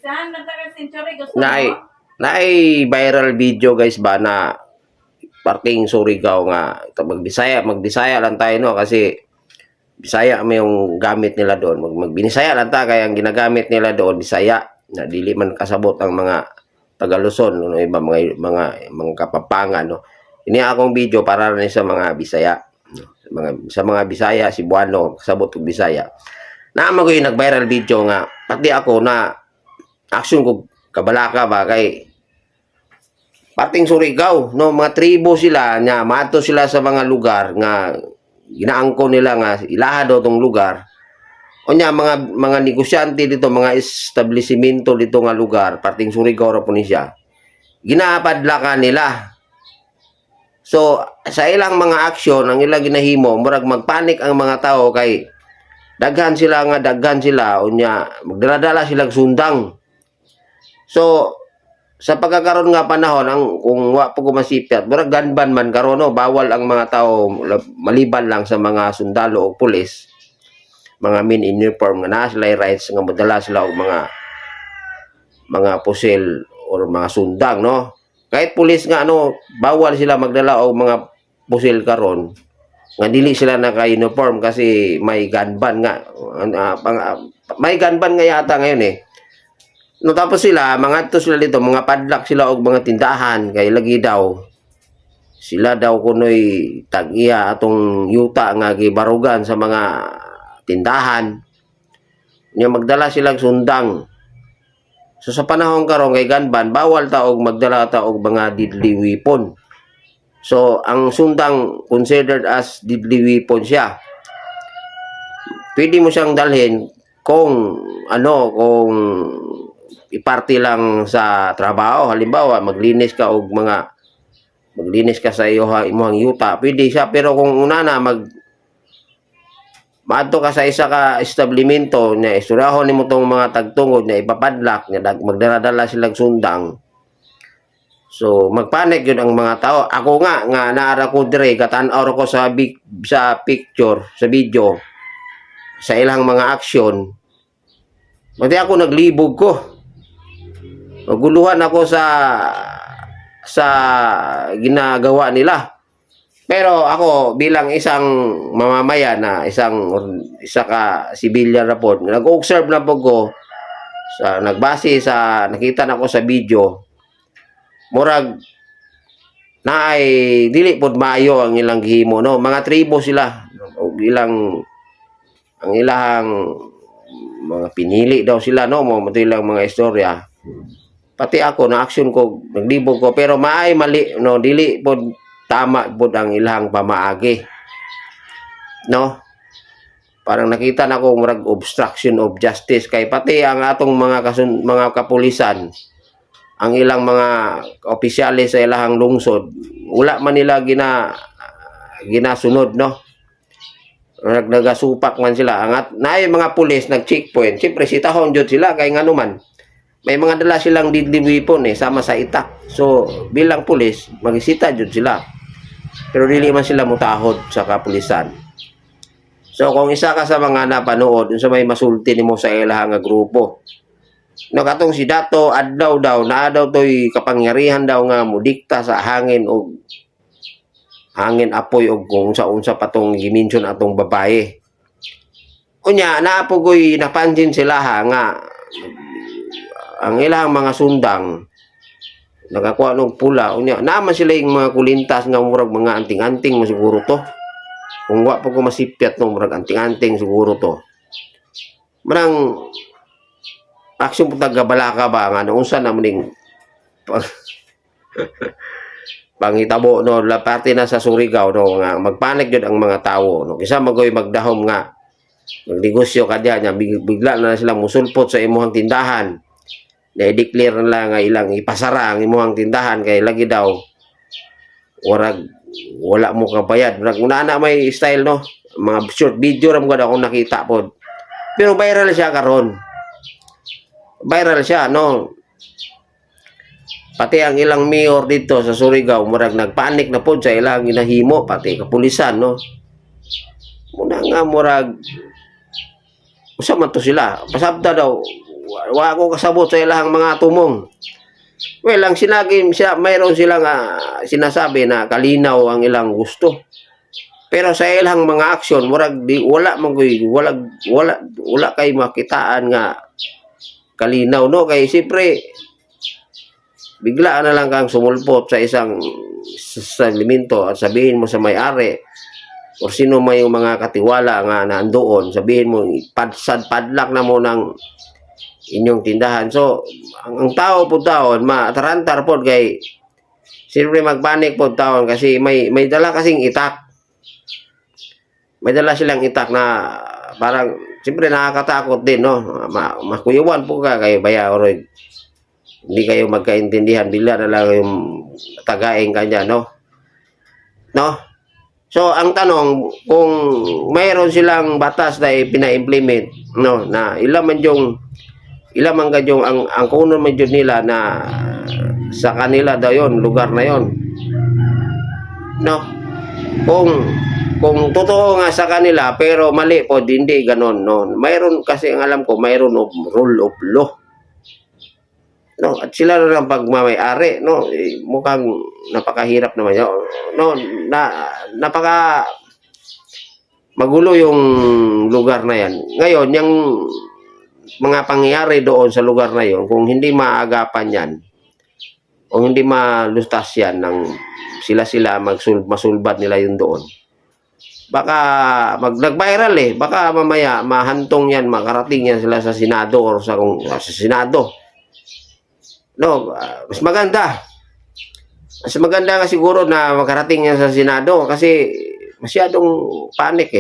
Saan nagtagal century gusto Naay mo? naay viral video guys ba na parting Surigao nga magbisaya lang tayo no kasi Bisaya may yung gamit nila doon. Magbinisaya lang ta kaya ang ginagamit nila doon Bisaya na dili man kasabot ang mga taga Luzon no iba mga Kapampangan no. Ini akong video para rin sa mga Bisaya no? Sa mga Bisaya Cebuano kasabot og Bisaya. Naamo ko yung nag-viral video nga pati ako na action ko kabalaka ba kay parting Surigao no mga tribo sila nya maato sila sa mga lugar nga ginaangko nila nga ilaha daw tong lugar o nya mga negosyante dito mga establishmento dito nga lugar parting Surigao ra po ni siya ginapadlakan nila so sa ilang mga aksyon ang ilang ginahimo murag magpanik ang mga tao kay daghan sila o nya magdala-dala silang sundang so sa pagkakaroon nga panahon ang kung wa po masipyat murag ganban man karon no bawal ang mga tao maliban lang sa mga sundalo o pulis mga men in uniform nga naa sila rights nga madala sila og mga pusil or mga sundang no kahit pulis nga ano bawal sila magdala og mga pusil karon nga dili sila naka-uniform kasi may gunban nga may gunban nga yata ngayon eh. No tapos mga to sila dito, mga padlock sila og mga tindahan kay lagi daw sila daw kunoy tag-iya atong yuta nga gibarugan sa mga tindahan. Nya magdala silang sundang. So sa panahon karon kay ganban bawal ta og magdala ta og mga deadly weapon. So ang sundang considered as deadly weapon siya. Pwede mo siyang dalhin kung kung iparty lang sa trabaho halimbawa maglinis ka sa imong yuta pwede siya pero kung una na maadto ka sa isa ka establishmento na isturahon nimo tong mga tagtungod na ipapadlak nga magdala-dala silang sundang so magpanik yun ang mga tao ako nga naara ko dire katan-aw ko sa picture sa video sa ilang mga aksyon pati ako naglibog ko maguluhan ako sa ginagawa nila. Pero ako bilang isang mamamayan na isa ka civilian na po, nag-observe na po ko nagbase sa nakita na ko sa video. Murag naay dili pod maayo ang ilang gihimo no, mga tribo sila og ang ilang mga pinili daw sila no, mo ilang mga istorya. Pati ako na action ko naglibog ko pero maay mali no dili pod tama pod ang ilang pamaagi no parang nakita na ko murag obstruction of justice kay pati ang atong mga kapulisan ang ilang mga opisyales sa ilang lungsod wala man nila ginasunod no nagasupak man sila ang naay mga pulis nag checkpoint siyempre sitahon jud sila kay ngano man may mga dala silang deadly weapon sama sa itak. So, bilang pulis, magisita jud sila. Pero dili man sila mutahod sa kapulisan. So, kung isa ka sa mga napanood, sa may masulti nimo sa ilahang nga grupo. No, katong si Dato, adlaw daw, naa daw to'y kapangyarihan daw nga mudikta sa hangin o hangin apoy o kung sa-unsa patong giminson atong babae. Unya, naapogoy napansin sila nga ang ilang mga sundang nakakuha ng pula unya naman sila yung mga kulintas nga murag mga anting-anting mo siguro to kung wa pa ko masipyat no murag anting-anting siguro to manang aksyon po tagabalaka ba nga unsa na muning pangitabo no la parte na sa Surigao no nga magpanik jud ang mga tawo no kisa magoy magdahom nga magnegosyo kadya nya bigla na sila musulpot sa imong tindahan na-declare na nga ilang ipasara ang imong tindahan kay lagi daw wala mo kabayad una na may style no mga short video ram ko daw akong nakita pod pero viral siya karon no pati ang ilang mayor dito sa Surigao murag nagpanik na pod sa ilang ginahimo pati kapulisan no muna nga murag usa man to sila pasabta daw wa ko kasabot sa ilang mga tumong. Well, ang mayroon silang sinasabi na kalinaw ang ilang gusto. Pero sa ilang mga aksyon, wala kay makitaan nga kalinaw, no? Kay siyempre, bigla na lang kang sumulpot sa isang establishmento at sabihin mo sa may-ari o sino may yung mga katiwala nga nandoon, sabihin mo, padlak na mo ng inyong tindahan. So, ang tao po taon, matarantar po kay siyempre magpanik po taon kasi may dala kasing itak. May dala silang itak na parang siyempre nakakatakot din, no? Makuyuan po ka kay baya or hindi kayo magkaintindihan, bigla na lang yung tagaing kanya, no? No? So, ang tanong, kung mayroon silang batas na pina-implement, no, na ilang man ang kuno man yun nila na sa kanila daw yun, lugar na yun. No? Kung totoo nga sa kanila, pero mali po, hindi ganon, no? Mayroon, kasi ang alam ko, mayroon of rule of law. No, at sila na lang pagmamay-ari, no, mukhang napakahirap naman yun, no, napaka magulo yung lugar na yan. Ngayon, yung mga pangyayari doon sa lugar na yon, kung hindi maagapan yan, o hindi malustas yan, sila masulbat nila yun doon, baka nag-viral baka mamaya mahantong yan, makarating yan sila sa Senado or sa Senado. No, mas maganda nga siguro na makarating yan sa Senado kasi masyadong panik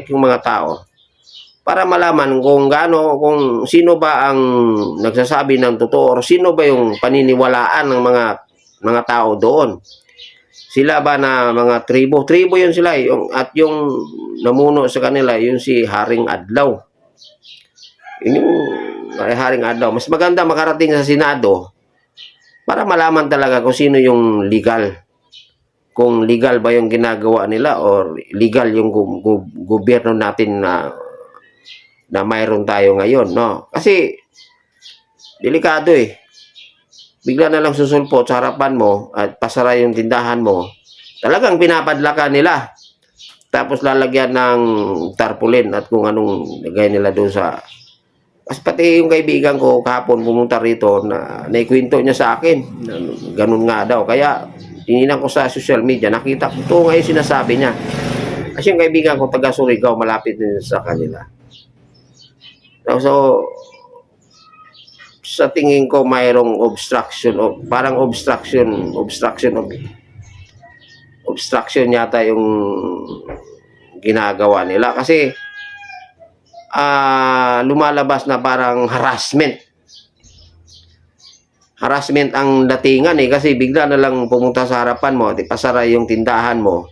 yung mga tao para malaman kung sino ba ang nagsasabi ng totoo or sino ba yung paniniwalaan ng mga tao doon. Sila ba na mga tribo yun sila at yung namuno sa kanila yun si Haring Adlaw. Yun yung Haring Adlaw. Mas maganda makarating sa Senado para malaman talaga kung sino yung legal. Kung legal ba yung ginagawa nila or legal yung gobyerno natin na mayroon tayo ngayon, no? Kasi delikado Bigla na lang susulpot sa harapan mo at pasara yung tindahan mo. Talagang pinapadlakan nila. Tapos lalagyan ng tarpaulin at kung anong lagay nila doon sa... Kasi pati yung kaibigan ko kahapon pumunta rito na naikwento niya sa akin. Ganun nga daw. Kaya tininan ko sa social media, nakita ko ito ngayon sinasabi niya. Kasi yung kaibigan ko taga Surigao, malapit din sa kanila. So, sa tingin ko mayroong obstruction yata yung ginagawa nila kasi lumalabas na parang harassment ang datingan kasi bigla na lang pumunta sa harapan mo at ipasara yung tindahan mo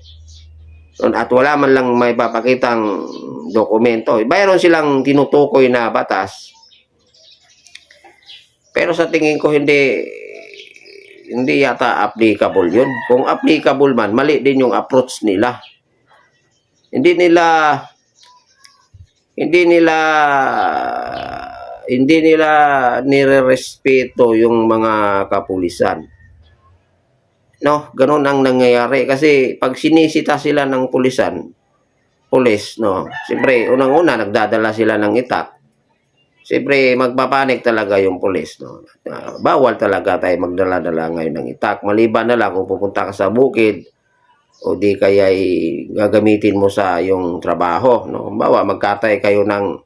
at wala man lang may papakitang dokumento. Mayroon silang tinutukoy na batas. Pero sa tingin ko hindi yata applicable yun. Kung applicable man, mali din yung approach nila. Hindi nila nirerespeto yung mga kapulisan. No, ganun ang nangyayari kasi pag sinisita sila ng pulis, no. Siyempre, unang-una nagdadala sila ng itak. Siyempre, magpapanik talaga yung pulis, no? Bawal talaga tayo magdala-dala ngayon ng itak. Maliban na lang kung pupunta ka sa bukid o di kaya gagamitin mo sa yung trabaho, no? Bawa, magkatay kayo ng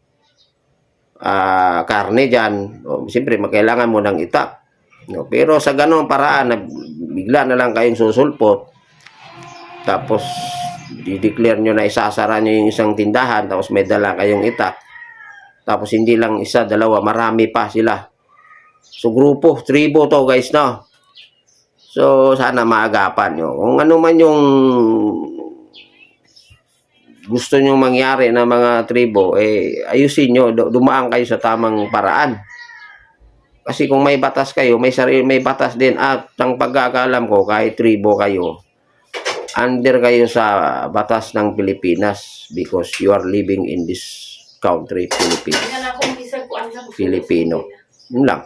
karne dyan. O, siyempre, magkailangan mo ng itak. No? Pero sa ganong paraan, na bigla na lang kayong susulpot, tapos di-declare nyo na isasara nyo yung isang tindahan, tapos may dala kayong itak. Tapos hindi lang isa, dalawa, marami pa sila. So grupo, tribo to guys, no? So sana maagapan nyo. Kung ano man yung gusto nyo mangyari na mga tribo, ayusin nyo, dumaan kayo sa tamang paraan. Kasi kung may batas kayo, may batas din. At ang pagkakalam ko, kahit tribo kayo, under kayo sa batas ng Pilipinas because you are living in this country, Filipino. Yun lang.